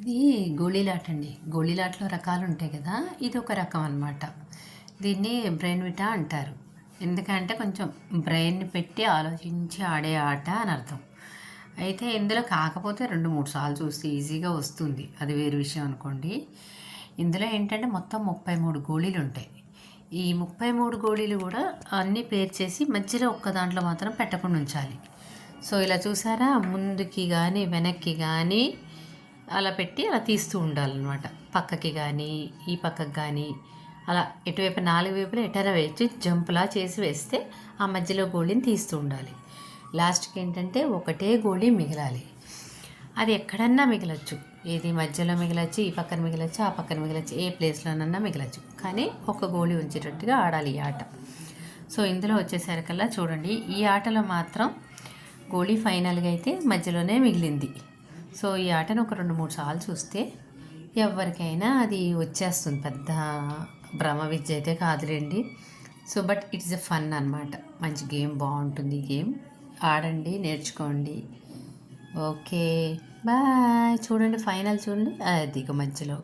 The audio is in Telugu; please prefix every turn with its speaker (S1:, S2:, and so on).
S1: ఇది గోళీలాట అండి. గోళీలాటలో రకాలు ఉంటాయి కదా! ఇది ఒక రకం అనమాట. దీన్ని బ్రెయిన్ విటా అంటారు. ఎందుకంటే కొంచెం బ్రెయిన్ పెట్టి ఆలోచించి ఆడే ఆట అని అర్థం. అయితే ఇందులో కాకపోతే 2, 3 సార్లు చూస్తే ఈజీగా వస్తుంది. అది వేరే విషయం అనుకోండి. ఇందులో ఏంటంటే మొత్తం 33 గోళీలు ఉంటాయి. ఈ 33 గోళీలు కూడా అన్నీ పేర్చేసి మధ్యలో ఒక్క దాంట్లో మాత్రం పెట్టకుండా ఉంచాలి. సో ఇలా చూసారా, ముందుకి కానీ వెనక్కి కానీ అలా పెట్టి అలా తీస్తూ ఉండాలన్నమాట. పక్కకి కానీ ఈ పక్కకి కానీ అలా ఎటువైపు 4 వైపులా ఎటైనా వేయచ్చు. జంప్లా చేసి వేస్తే ఆ మధ్యలో గోళీని తీస్తూ ఉండాలి. లాస్ట్కి ఏంటంటే ఒకటే గోళీ మిగలాలి. అది ఎక్కడన్నా మిగలచ్చు. ఏది మధ్యలో మిగలచ్చు, ఈ పక్కన మిగలచ్చు, ఆ పక్కన మిగలచ్చు, ఏ ప్లేస్లోనన్నా మిగలచ్చు. కానీ ఒక గోళీ ఉంచేటట్టుగా ఆడాలి ఈ ఆట. సో ఇందులో వచ్చేసరికల్లా చూడండి, ఈ ఆటలో మాత్రం గోళీ ఫైనల్గా అయితే మధ్యలోనే మిగిలింది. సో ఈ ఆటను ఒక 2, 3 సార్లు చూస్తే ఎవరికైనా అది వచ్చేస్తుంది. పెద్ద భ్రమ విద్య అయితే కాదులేండి. So but it's a fun అనమాట. మంచి గేమ్, బాగుంటుంది ఈ గేమ్. ఆడండి, నేర్చుకోండి. Okay, bye. చూడండి ఫైనల్ చూడండి, అది మధ్యలో